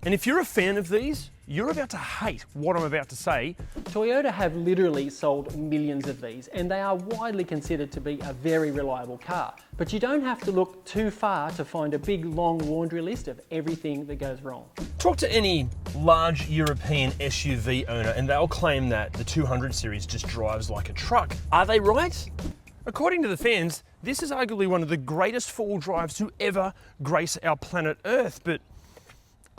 And if you're a fan of these, you're about to hate what I'm about to say. Toyota have literally sold millions of these, and they are widely considered to be a very reliable car. But you don't have to look too far to find a big long laundry list of everything that goes wrong. Talk to any large European SUV owner and they'll claim that the 200 series just drives like a truck. Are they right? According to the fans, this is arguably one of the greatest four-wheel drives to ever grace our planet Earth, but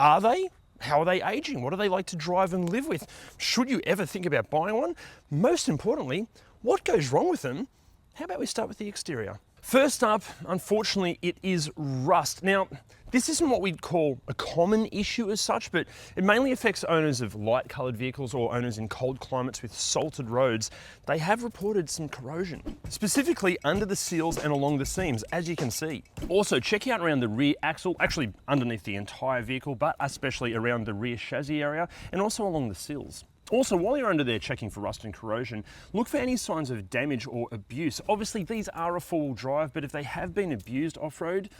are they? How are they aging? What do they like to drive and live with? Should you ever think about buying one? Most importantly, what goes wrong with them? How about we start with the exterior? First up, unfortunately, it is rust. Now, this isn't what we'd call a common issue as such, but it mainly affects owners of light-coloured vehicles or owners in cold climates with salted roads. They have reported some corrosion, specifically under the seals and along the seams, as you can see. Also, check out around the rear axle, actually underneath the entire vehicle, but especially around the rear chassis area and also along the seals. Also, while you're under there checking for rust and corrosion, look for any signs of damage or abuse. Obviously, these are a four-wheel drive, but if they have been abused off-road,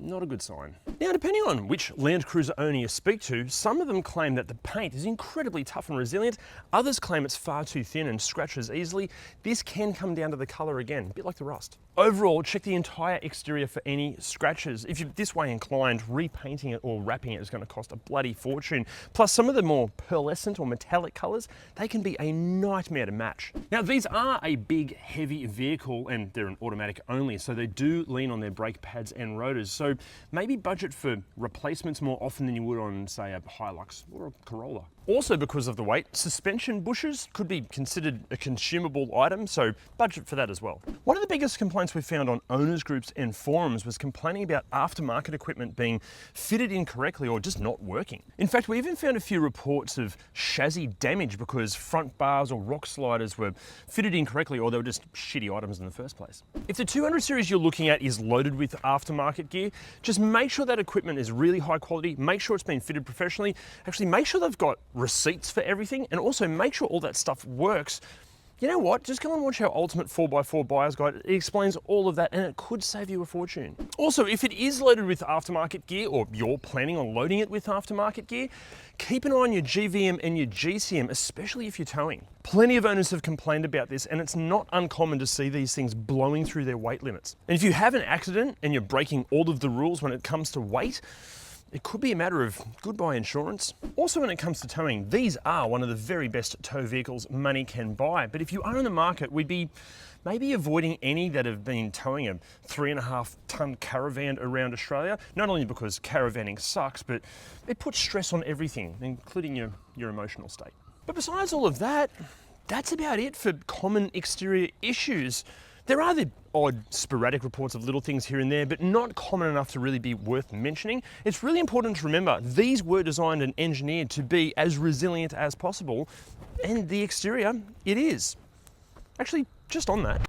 not a good sign. Now, depending on which LandCruiser owner you speak to, some of them claim that the paint is incredibly tough and resilient. Others claim it's far too thin and scratches easily. This can come down to the color again, a bit like the rust. Overall, check the entire exterior for any scratches. If you're this way inclined, repainting it or wrapping it is going to cost a bloody fortune. Plus, some of the more pearlescent or metallic colors, they can be a nightmare to match. Now, these are a big, heavy vehicle and they're an automatic only, so they do lean on their brake pads and rotors. So maybe budget for replacements more often than you would on, say, a Hilux or a Corolla. Also, because of the weight, suspension bushes could be considered a consumable item, so budget for that as well. One of the biggest complaints we found on owners groups and forums was complaining about aftermarket equipment being fitted incorrectly or just not working. In fact, we even found a few reports of chassis damage because front bars or rock sliders were fitted incorrectly or they were just shitty items in the first place. If the 200 series you're looking at is loaded with aftermarket gear, just make sure that equipment is really high quality, make sure it's been fitted professionally, actually make sure they've got receipts for everything, and also make sure all that stuff works. You know what? Just go and watch our Ultimate 4x4 Buyer's Guide. It explains all of that and it could save you a fortune. Also, if it is loaded with aftermarket gear or you're planning on loading it with aftermarket gear, keep an eye on your GVM and your GCM, especially if you're towing. Plenty of owners have complained about this and it's not uncommon to see these things blowing through their weight limits. And if you have an accident and you're breaking all of the rules when it comes to weight, it could be a matter of goodbye insurance. Also, when it comes to towing, these are one of the very best tow vehicles money can buy. But if you are in the market, we'd be maybe avoiding any that have been towing a 3.5 ton caravan around Australia. Not only because caravanning sucks, but it puts stress on everything, including your emotional state. But besides all of that, that's about it for common exterior issues. There are the odd sporadic reports of little things here and there, but not common enough to really be worth mentioning. It's really important to remember these were designed and engineered to be as resilient as possible, and the exterior, it is. Actually, just on that,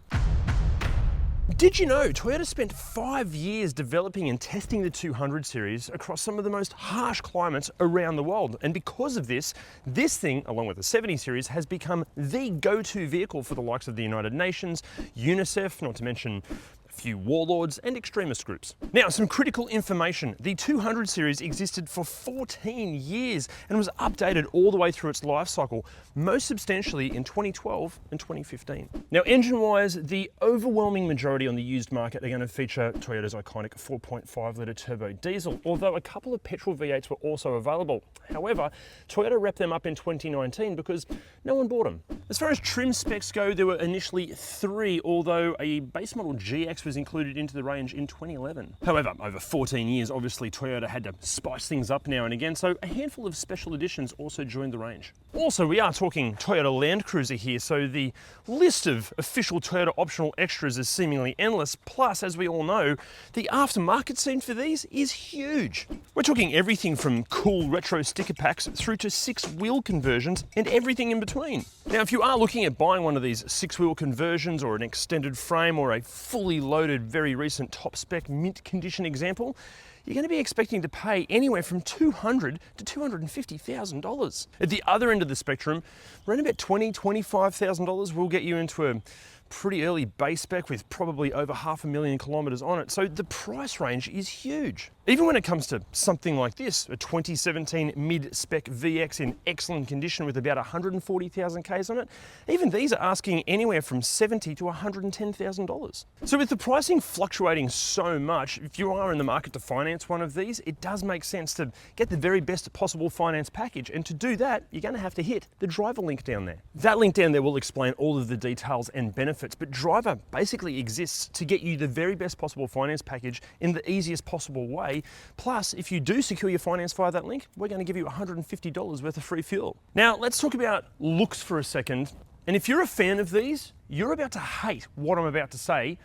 did you know Toyota spent 5 years developing and testing the 200 series across some of the most harsh climates around the world? And because of this thing, along with the 70 series, has become the go-to vehicle for the likes of the United Nations, UNICEF, not to mention a few warlords and extremist groups. Now, some critical information. The 200 series existed for 14 years and was updated all the way through its life cycle, most substantially in 2012 and 2015. Now, engine-wise, the overwhelming majority on the used market are going to feature Toyota's iconic 4.5 litre turbo diesel, although a couple of petrol V8s were also available. However, Toyota wrapped them up in 2019 because no one bought them. As far as trim specs go, there were initially 3, although a base model GX was included into the range in 2011. However, over 14 years, obviously Toyota had to spice things up now and again, so a handful of special editions also joined the range. Also, we are talking Toyota LandCruiser here, so the list of official Toyota optional extras is seemingly endless. Plus, as we all know, the aftermarket scene for these is huge. We're talking everything from cool retro sticker packs through to 6-wheel conversions and everything in between. Now, if you are looking at buying one of these 6-wheel conversions or an extended frame or a fully loaded, very recent top spec mint condition example, you're going to be expecting to pay anywhere from $200,000 to $250,000. At the other end of the spectrum, around about $20,000, $25,000 will get you into a pretty early base spec with probably over 500,000 kilometers on it, so the price range is huge. Even when it comes to something like this, a 2017 mid-spec VX in excellent condition with about 140,000 Ks on it, even these are asking anywhere from $70,000 to $110,000. So with the pricing fluctuating so much, if you are in the market to finance one of these, it does make sense to get the very best possible finance package. And to do that, you're going to have to hit the driver link down there. That link down there will explain all of the details and benefits, but Driver basically exists to get you the very best possible finance package in the easiest possible way. Plus, if you do secure your finance via that link, we're going to give you $150 worth of free fuel. Now, let's talk about looks for a second. And if you're a fan of these, you're about to hate what I'm about to say.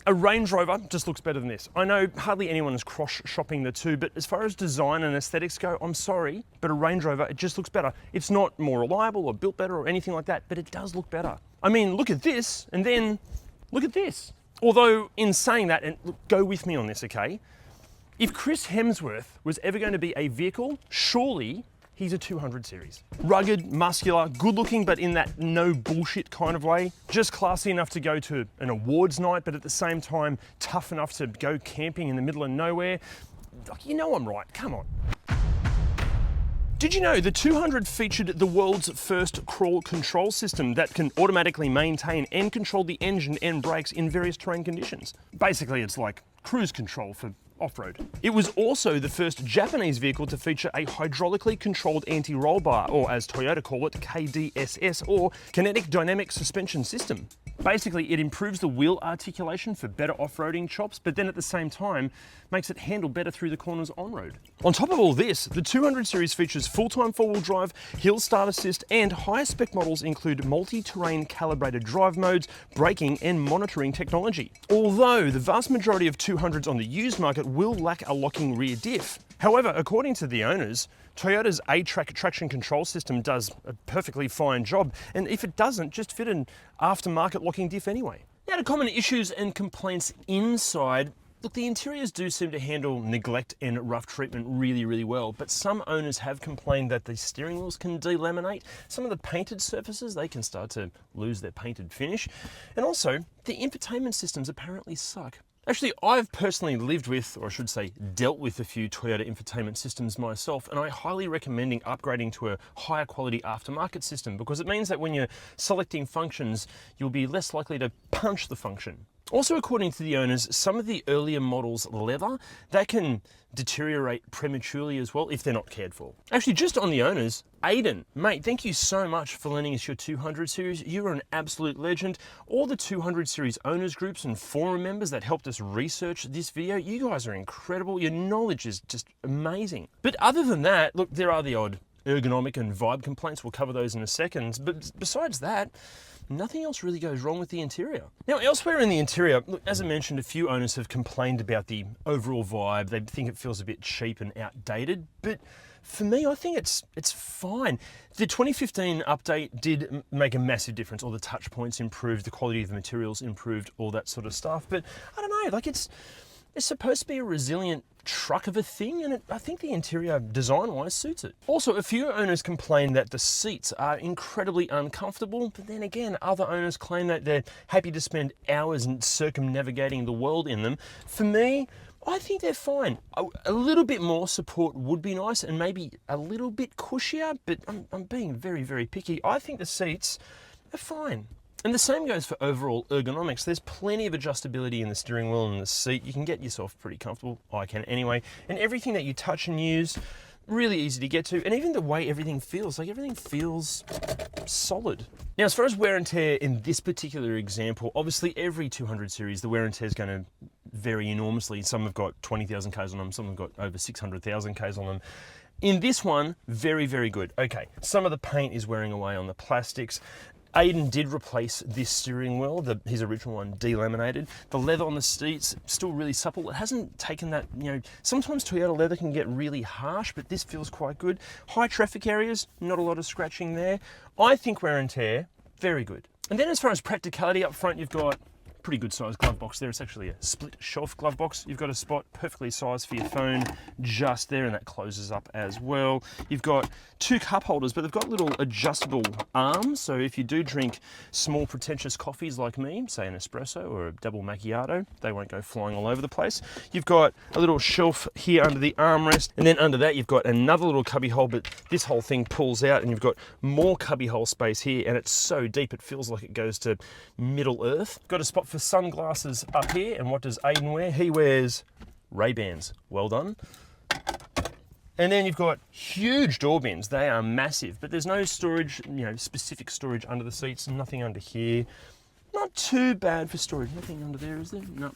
A Range Rover just looks better than this. I know hardly anyone is cross-shopping the two, but as far as design and aesthetics go, I'm sorry, but a Range Rover, it just looks better. It's not more reliable or built better or anything like that, but it does look better. I mean, look at this, and then look at this. Although, in saying that, and look, go with me on this, okay? If Chris Hemsworth was ever going to be a vehicle, surely he's a 200 series. Rugged, muscular, good looking, but in that no bullshit kind of way. Just classy enough to go to an awards night, but at the same time, tough enough to go camping in the middle of nowhere. Like, you know I'm right, come on. Did you know the 200 featured the world's first crawl control system that can automatically maintain and control the engine and brakes in various terrain conditions? Basically, it's like cruise control for off-road. It was also the first Japanese vehicle to feature a hydraulically controlled anti-roll bar, or as Toyota call it, KDSS, or kinetic dynamic suspension system. Basically, it improves the wheel articulation for better off-roading chops, but then at the same time, makes it handle better through the corners on-road. On top of all this, the 200 series features full-time four-wheel drive, hill start assist, and higher spec models include multi-terrain calibrated drive modes, braking, and monitoring technology. Although the vast majority of 200s on the used market will lack a locking rear diff. However, according to the owners, Toyota's A-Track traction control system does a perfectly fine job, and if it doesn't, just fit an aftermarket locking diff anyway. Now to common issues and complaints inside. Look, the interiors do seem to handle neglect and rough treatment really, really well, but some owners have complained that the steering wheels can delaminate. Some of the painted surfaces, they can start to lose their painted finish. And also, the infotainment systems apparently suck. Actually, I've personally lived with, or I should say, dealt with a few Toyota infotainment systems myself, and I highly recommend upgrading to a higher quality aftermarket system because it means that when you're selecting functions, you'll be less likely to punch the function. Also, according to the owners, some of the earlier models' leather, that can deteriorate prematurely as well if they're not cared for. Actually, just on the owners, Aiden, mate, thank you so much for lending us your 200 series. You are an absolute legend. All the 200 series owners groups and forum members that helped us research this video, you guys are incredible. Your knowledge is just amazing. But other than that, look, there are the odd ergonomic and vibe complaints. We'll cover those in a second. But besides that, nothing else really goes wrong with the interior. Now, elsewhere in the interior, look, as I mentioned, a few owners have complained about the overall vibe. They think it feels a bit cheap and outdated, but for me, I think it's fine. The 2015 update did make a massive difference. All the touch points improved, the quality of the materials improved, all that sort of stuff. But I don't know, like it's supposed to be a resilient truck of a thing, and I think the interior design-wise suits it. Also, a few owners complain that the seats are incredibly uncomfortable, but then again, other owners claim that they're happy to spend hours circumnavigating the world in them. For me, I think they're fine. A little bit more support would be nice, and maybe a little bit cushier, but I'm being very, very picky. I think the seats are fine. And the same goes for overall ergonomics. There's plenty of adjustability in the steering wheel and the seat. You can get yourself pretty comfortable. I can anyway. And everything that you touch and use, really easy to get to. And even the way everything feels, like everything feels solid. Now, as far as wear and tear in this particular example, obviously every 200 series, the wear and tear is going to vary enormously. Some have got 20,000 Ks on them, some have got over 600,000 Ks on them. In this one, very, very good. Okay, some of the paint is wearing away on the plastics. Aiden did replace this steering wheel, his original one delaminated. The leather on the seats, still really supple. It hasn't taken that, sometimes Toyota leather can get really harsh, but this feels quite good. High traffic areas, not a lot of scratching there. I think wear and tear, very good. And then as far as practicality up front, you've got Pretty good sized glove box there. It's actually a split shelf glove box. You've got a spot perfectly sized for your phone just there, and that closes up as well. You've got 2 cup holders, but they've got little adjustable arms. So if you do drink small pretentious coffees like me, say an espresso or a double macchiato, they won't go flying all over the place. You've got a little shelf here under the armrest, and then under that you've got another little cubby hole, but this whole thing pulls out and you've got more cubby hole space here, and it's so deep it feels like it goes to Middle Earth. Got a spot for sunglasses up here, and what does Aiden wear? He wears Ray-Bans. Well done. And then you've got huge door bins. They are massive, but there's no storage, specific storage under the seats, nothing under here. Not too bad for storage. Nothing under there, is there? No.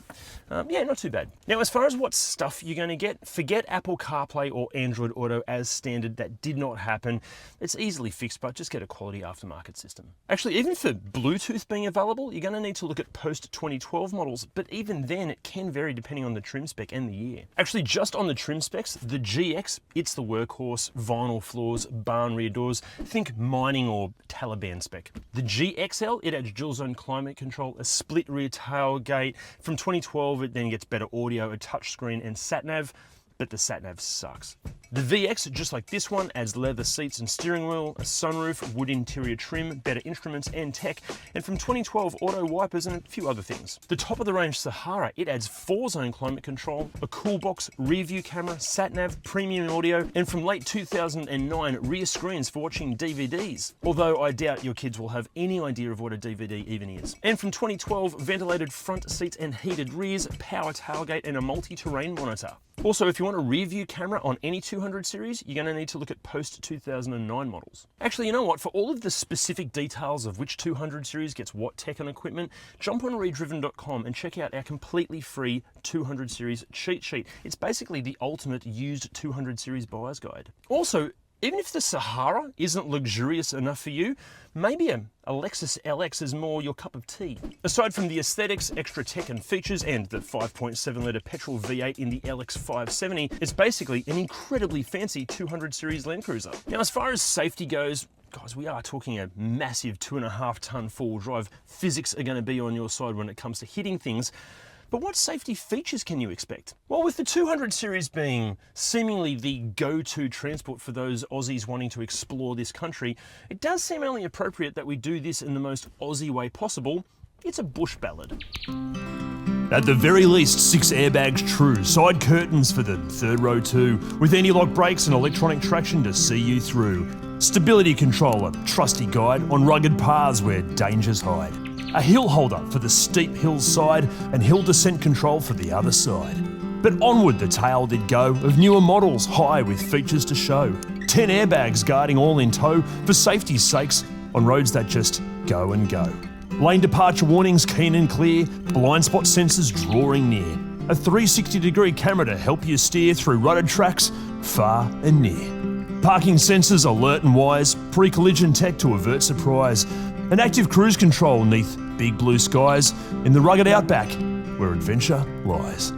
Yeah, not too bad. Now, as far as what stuff you're going to get, forget Apple CarPlay or Android Auto as standard. That did not happen. It's easily fixed, but just get a quality aftermarket system. Actually, even for Bluetooth being available, you're going to need to look at post-2012 models, but even then, it can vary depending on the trim spec and the year. Actually, just on the trim specs, the GX, it's the workhorse, vinyl floors, barn rear doors. Think mining or Taliban spec. The GXL, it adds dual zone climate control, a split rear tailgate. From 2012, it then gets better audio, a touchscreen, and sat-nav, but the sat-nav sucks. The VX, just like this one, adds leather seats and steering wheel, a sunroof, wood interior trim, better instruments and tech, and from 2012, auto wipers and a few other things. The top of the range Sahara, it adds 4-zone climate control, a cool box, rear view camera, sat-nav, premium audio, and from late 2009, rear screens for watching DVDs. Although I doubt your kids will have any idea of what a DVD even is. And from 2012, ventilated front seats and heated rears, power tailgate, and a multi-terrain monitor. Also, if you want a rear view camera on any 200 series, you're going to need to look at post-2009 models. Actually, you know what? For all of the specific details of which 200 series gets what tech and equipment, jump on ReDriven.com and check out our completely free 200 series cheat sheet. It's basically the ultimate used 200 series buyer's guide. Also, even if the Sahara isn't luxurious enough for you, maybe a Lexus LX is more your cup of tea. Aside from the aesthetics, extra tech and features, and the 5.7 litre petrol V8 in the LX 570, it's basically an incredibly fancy 200 series LandCruiser. Now, as far as safety goes, guys, we are talking a massive 2.5 ton four-wheel drive. Physics are going to be on your side when it comes to hitting things. But what safety features can you expect? Well, with the 200 series being seemingly the go-to transport for those Aussies wanting to explore this country, it does seem only appropriate that we do this in the most Aussie way possible. It's a bush ballad. At the very least, 6 airbags true, side curtains for the third row too, with anti-lock brakes and electronic traction to see you through. Stability control, a trusty guide on rugged paths where dangers hide. A hill holder for the steep hillside and hill descent control for the other side. But onward the tale did go of newer models high with features to show. 10 airbags guarding all in tow for safety's sakes on roads that just go and go. Lane departure warnings keen and clear, blind spot sensors drawing near. A 360-degree camera to help you steer through rutted tracks far and near. Parking sensors alert and wise, pre-collision tech to avert surprise. An active cruise control neath big blue skies in the rugged outback where adventure lies.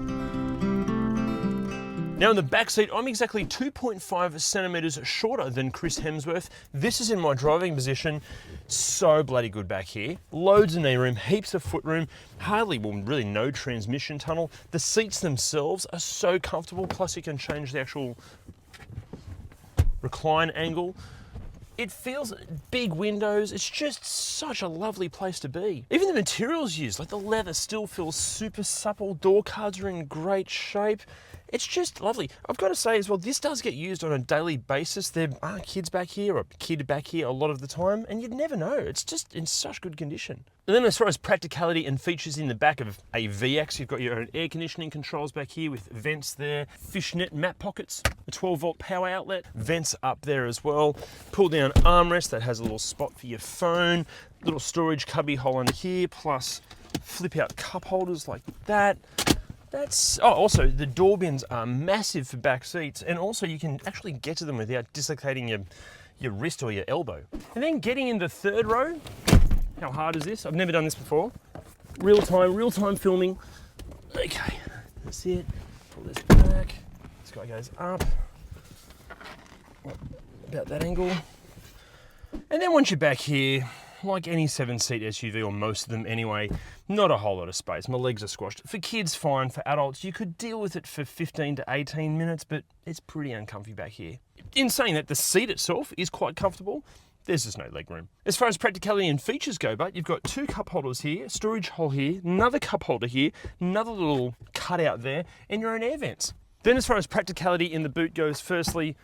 Now in the back seat, I'm exactly 2.5 centimetres shorter than Chris Hemsworth. This is in my driving position. So bloody good back here. Loads of knee room, heaps of foot room, hardly, well, really no transmission tunnel. The seats themselves are so comfortable, plus you can change the actual recline angle. It feels big windows. It's just such a lovely place to be. Even the materials used, like the leather still feels super supple. Door cards are in great shape. It's just lovely. I've got to say as well, this does get used on a daily basis. There are kids back here or a kid back here a lot of the time, and you'd never know. It's just in such good condition. And then as far as practicality and features in the back of a VX, you've got your own air conditioning controls back here with vents there, fishnet map pockets, a 12-volt power outlet, vents up there as well, pull down armrest that has a little spot for your phone, little storage cubby hole under here, plus flip out cup holders like that. Also the door bins are massive for back seats, and also you can actually get to them without dislocating your wrist or your elbow. And then getting in the third row, how hard is this? I've never done this before. Real time filming. Okay, that's it. Pull this back. This guy goes up. About that angle. And then once you're back here, like any 7-seat SUV, or most of them anyway, not a whole lot of space. My legs are squashed. For kids, fine. For adults, you could deal with it for 15 to 18 minutes, but it's pretty uncomfy back here. In saying that, the seat itself is quite comfortable. There's just no leg room. As far as practicality and features go, but you've got 2 cup holders here, storage hole here, another cup holder here, another little cutout there, and your own air vents. Then as far as practicality in the boot goes, firstly,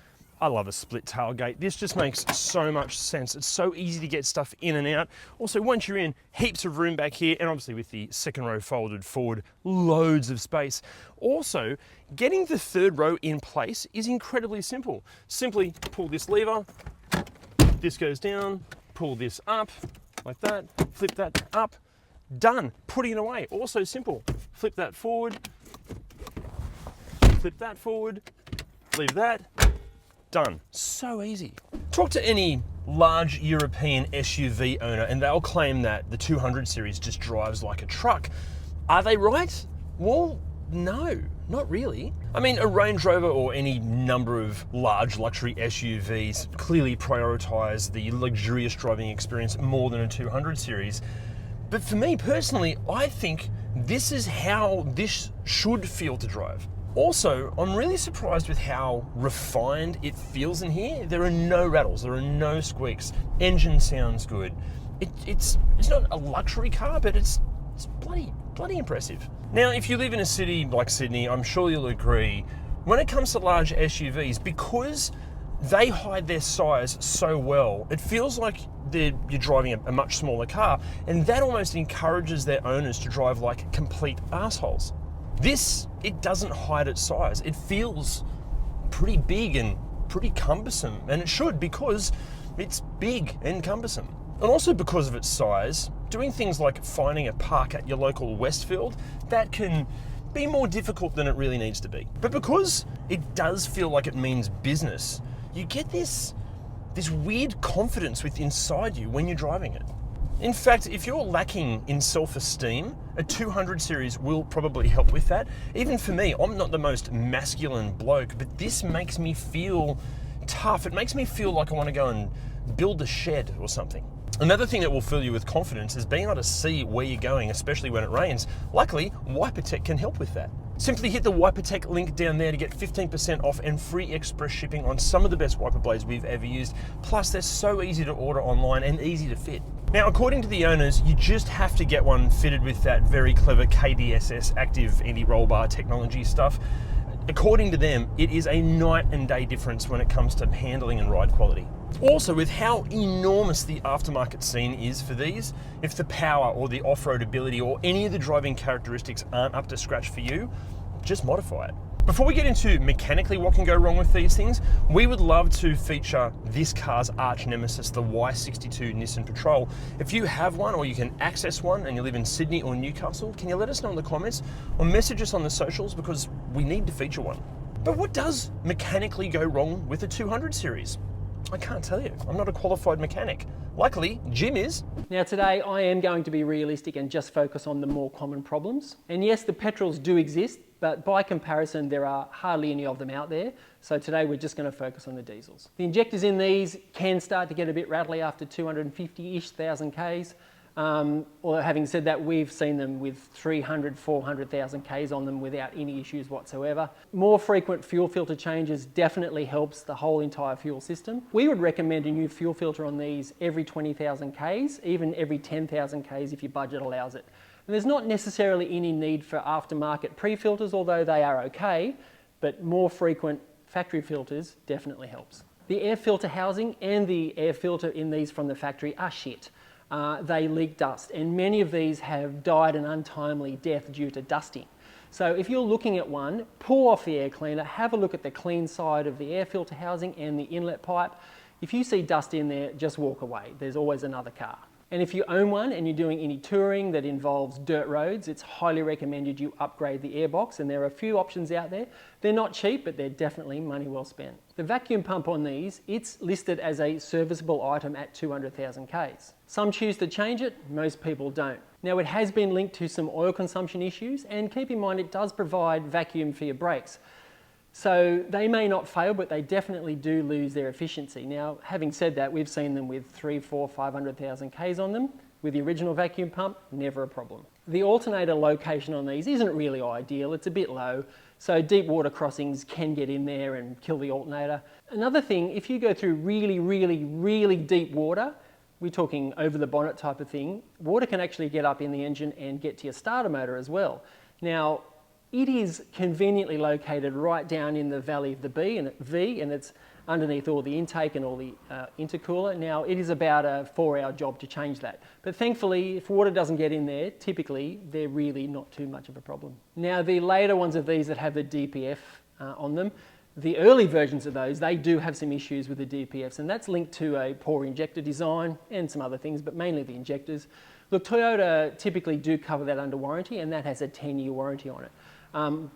I love a split tailgate. This just makes so much sense. It's so easy to get stuff in and out. Also, once you're in, heaps of room back here, and obviously with the second row folded forward, loads of space. Also, getting the third row in place is incredibly simple. Simply pull this lever, this goes down, pull this up, like that, flip that up, done. Putting it away, also simple. Flip that forward, flip that forward, leave that, done. So easy. Talk to any large European SUV owner and they'll claim that the 200 series just drives like a truck. Are they right? Well, no, not really. I mean, a Range Rover or any number of large luxury SUVs clearly prioritize the luxurious driving experience more than a 200 series. But for me personally, I think this is how this should feel to drive. Also, I'm really surprised with how refined it feels in here. There are no rattles, there are no squeaks. Engine sounds good. It's not a luxury car, but it's bloody impressive. Now, if you live in a city like Sydney, I'm sure you'll agree, when it comes to large SUVs, because they hide their size so well, it feels like you're driving a much smaller car, and that almost encourages their owners to drive like complete assholes. This, it doesn't hide its size. It feels pretty big and pretty cumbersome, and it should, because it's big and cumbersome. And also because of its size, doing things like finding a park at your local Westfield, that can be more difficult than it really needs to be. But because it does feel like it means business, you get this weird confidence inside you when you're driving it. In fact, if you're lacking in self-esteem, a 200 series will probably help with that. Even for me, I'm not the most masculine bloke, but this makes me feel tough. It makes me feel like I want to go and build a shed or something. Another thing that will fill you with confidence is being able to see where you're going, especially when it rains. Luckily, WiperTech can help with that. Simply hit the WiperTech link down there to get 15% off and free express shipping on some of the best wiper blades we've ever used. Plus, they're so easy to order online and easy to fit. Now, according to the owners, you just have to get one fitted with that very clever KDSS active anti-roll bar technology stuff. According to them, it is a night and day difference when it comes to handling and ride quality. Also, with how enormous the aftermarket scene is for these, if the power or the off-road ability or any of the driving characteristics aren't up to scratch for you, just modify it. Before we get into mechanically what can go wrong with these things, we would love to feature this car's arch nemesis, the Y62 Nissan Patrol. If you have one or you can access one and you live in Sydney or Newcastle, can you let us know in the comments or message us on the socials, because we need to feature one. But what does mechanically go wrong with the 200 series? I can't tell you. I'm not a qualified mechanic. Luckily, Jim is. Now today I am going to be realistic and just focus on the more common problems. And yes, the petrols do exist, but by comparison there are hardly any of them out there. So today we're just going to focus on the diesels. The injectors in these can start to get a bit rattly after 250-ish thousand Ks. Or having said that, we've seen them with 300, 400,000 Ks on them without any issues whatsoever. More frequent fuel filter changes definitely helps the whole entire fuel system. We would recommend a new fuel filter on these every 20,000 Ks, even every 10,000 Ks if your budget allows it. And there's not necessarily any need for aftermarket pre-filters, although they are okay, but more frequent factory filters definitely helps. The air filter housing and the air filter in these from the factory are shit. They leak dust, and many of these have died an untimely death due to dusting. So if you're looking at one, pull off the air cleaner, have a look at the clean side of the air filter housing and the inlet pipe. If you see dust in there, just walk away. There's always another car. And if you own one and you're doing any touring that involves dirt roads, it's highly recommended you upgrade the airbox, and there are a few options out there. They're not cheap, but they're definitely money well spent. The vacuum pump on these, it's listed as a serviceable item at 200,000 Ks. Some choose to change it, most people don't. Now, it has been linked to some oil consumption issues, and keep in mind it does provide vacuum for your brakes. So they may not fail, but they definitely do lose their efficiency. Now, having said that, we've seen them with 3, 4, 500,000 Ks on them. With the original vacuum pump, never a problem. The alternator location on these isn't really ideal. It's a bit low, so deep water crossings can get in there and kill the alternator. Another thing, if you go through really, really, really deep water, we're talking over the bonnet type of thing, water can actually get up in the engine and get to your starter motor as well. Now, it is conveniently located right down in the valley of the V, and it's underneath all the intake and all the intercooler. Now, it is about a 4-hour job to change that. But thankfully, if water doesn't get in there, typically, they're really not too much of a problem. Now, the later ones of these that have the DPF on them, the early versions of those, they do have some issues with the DPFs, and that's linked to a poor injector design and some other things, but mainly the injectors. Look, Toyota typically do cover that under warranty, and that has a 10-year warranty on it.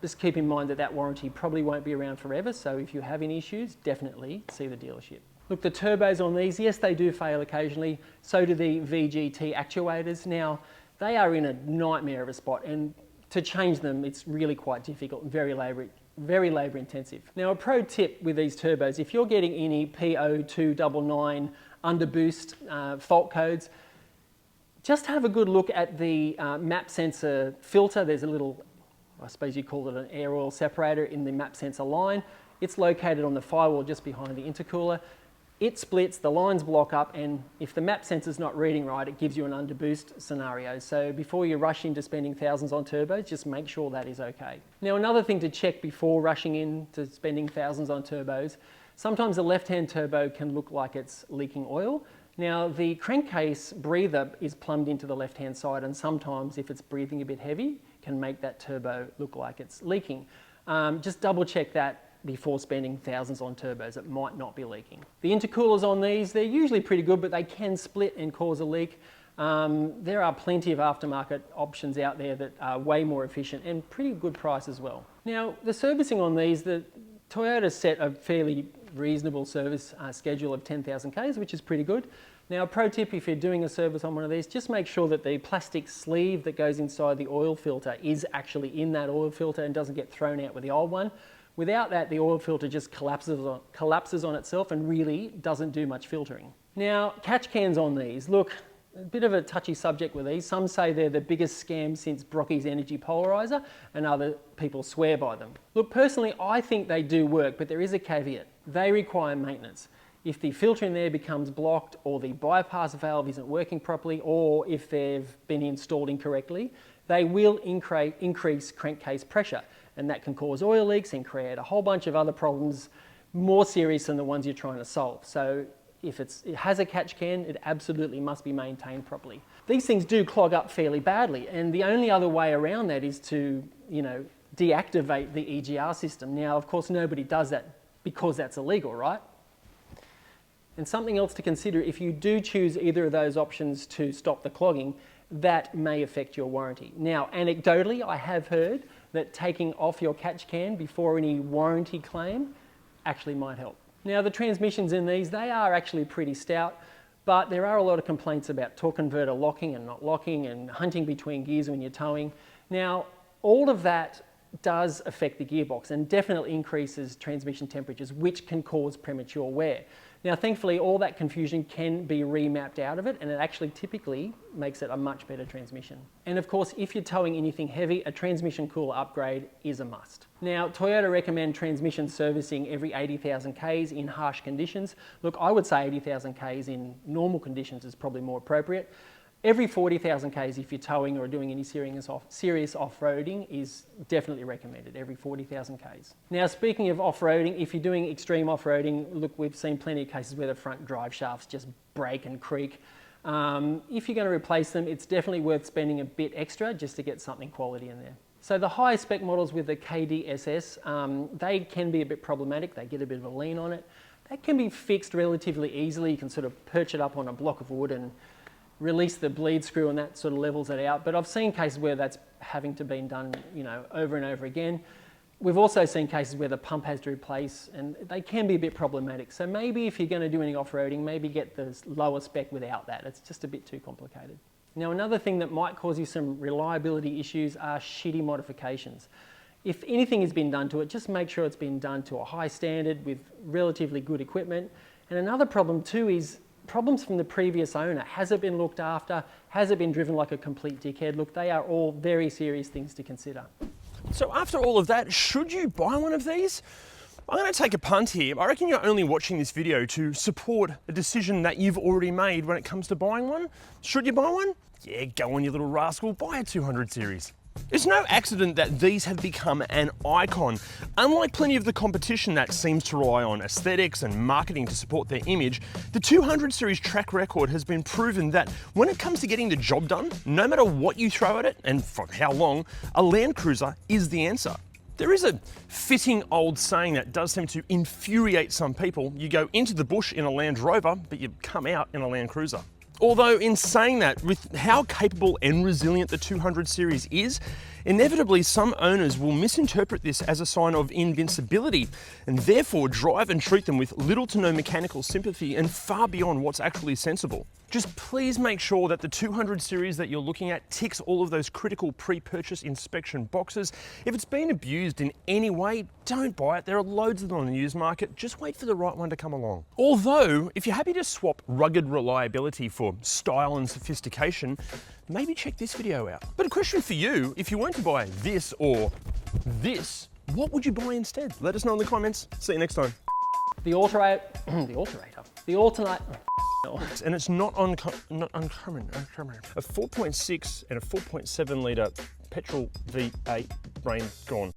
Just keep in mind that that warranty probably won't be around forever, so if you have any issues, definitely see the dealership. Look, the turbos on these, yes, they do fail occasionally. So do the VGT actuators. Now, they are in a nightmare of a spot, and to change them, it's really quite difficult and very labour intensive. Now, a pro tip with these turbos, if you're getting any P0299 underboost fault codes, just have a good look at the map sensor filter. There's a little, I suppose you call it an air oil separator in the map sensor line. It's located on the firewall just behind the intercooler. It splits, the lines block up, and if the map sensor's not reading right, it gives you an underboost scenario. So before you rush into spending thousands on turbos, just make sure that is okay. Now, another thing to check before rushing into spending thousands on turbos, sometimes the left-hand turbo can look like it's leaking oil. Now, the crankcase breather is plumbed into the left-hand side, and sometimes if it's breathing a bit heavy, can make that turbo look like it's leaking. Just double check that before spending thousands on turbos. It might not be leaking. The intercoolers on these, they're usually pretty good, but they can split and cause a leak. There are plenty of aftermarket options out there that are way more efficient and pretty good price as well. Now, the servicing on these, the Toyota set a fairly reasonable service schedule of 10,000 Ks, which is pretty good. Now, a pro tip, if you're doing a service on one of these, just make sure that the plastic sleeve that goes inside the oil filter is actually in that oil filter and doesn't get thrown out with the old one. Without that, the oil filter just collapses on itself and really doesn't do much filtering. Now, catch cans on these. Look, a bit of a touchy subject with these. Some say they're the biggest scam since Brockie's energy polarizer, and other people swear by them. Look, personally, I think they do work, but there is a caveat. They require maintenance. If the filter in there becomes blocked, or the bypass valve isn't working properly, or if they've been installed incorrectly, they will increase crankcase pressure, and that can cause oil leaks and create a whole bunch of other problems more serious than the ones you're trying to solve. So if it has a catch can, it absolutely must be maintained properly. These things do clog up fairly badly, and the only other way around that is to, deactivate the EGR system. Now, of course, nobody does that because that's illegal, right? And something else to consider, if you do choose either of those options to stop the clogging, that may affect your warranty. Now, anecdotally, I have heard that taking off your catch can before any warranty claim actually might help. Now, the transmissions in these, they are actually pretty stout, but there are a lot of complaints about torque converter locking and not locking and hunting between gears when you're towing. Now, all of that does affect the gearbox and definitely increases transmission temperatures, which can cause premature wear. Now, thankfully, all that confusion can be remapped out of it, and it actually typically makes it a much better transmission. And of course, if you're towing anything heavy, a transmission cooler upgrade is a must. Now, Toyota recommend transmission servicing every 80,000 Ks in harsh conditions. Look, I would say 80,000 Ks in normal conditions is probably more appropriate. Every 40,000 Ks if you're towing or doing any serious off-roading is definitely recommended, every 40,000 Ks. Now, speaking of off-roading, if you're doing extreme off-roading, look, we've seen plenty of cases where the front drive shafts just break and creak. If you're going to replace them, it's definitely worth spending a bit extra just to get something quality in there. So the higher spec models with the KDSS, they can be a bit problematic. They get a bit of a lean on it. That can be fixed relatively easily. You can sort of perch it up on a block of wood and release the bleed screw, and that sort of levels it out. But I've seen cases where that's having to be done, over and over again. We've also seen cases where the pump has to replace, and they can be a bit problematic. So maybe if you're going to do any off-roading, maybe get the lower spec without that. It's just a bit too complicated. Now, another thing that might cause you some reliability issues are shitty modifications. If anything has been done to it, just make sure it's been done to a high standard with relatively good equipment. And another problem too is problems from the previous owner. Has it been looked after? Has it been driven like a complete dickhead? Look, they are all very serious things to consider. So after all of that, should you buy one of these? I'm going to take a punt here. I reckon you're only watching this video to support a decision that you've already made when it comes to buying one. Should you buy one? Yeah, go on, you little rascal, buy a 200 series. It's no accident that these have become an icon. Unlike plenty of the competition that seems to rely on aesthetics and marketing to support their image, the 200 series track record has been proven that when it comes to getting the job done, no matter what you throw at it and for how long, a LandCruiser is the answer. There is a fitting old saying that does seem to infuriate some people. You go into the bush in a Land Rover, but you come out in a LandCruiser. Although in saying that, with how capable and resilient the 200 series is, inevitably some owners will misinterpret this as a sign of invincibility and therefore drive and treat them with little to no mechanical sympathy and far beyond what's actually sensible. Just please make sure that the 200 series that you're looking at ticks all of those critical pre-purchase inspection boxes. If it's been abused in any way, don't buy it. There are loads of them on the used market. Just wait for the right one to come along. Although, if you're happy to swap rugged reliability for style and sophistication, maybe check this video out. But a question for you, if you weren't to buy this or this, what would you buy instead? Let us know in the comments. See you next time. The alternate. And it's not uncommon. A 4.6 and a 4.7 litre petrol V8 brain gone.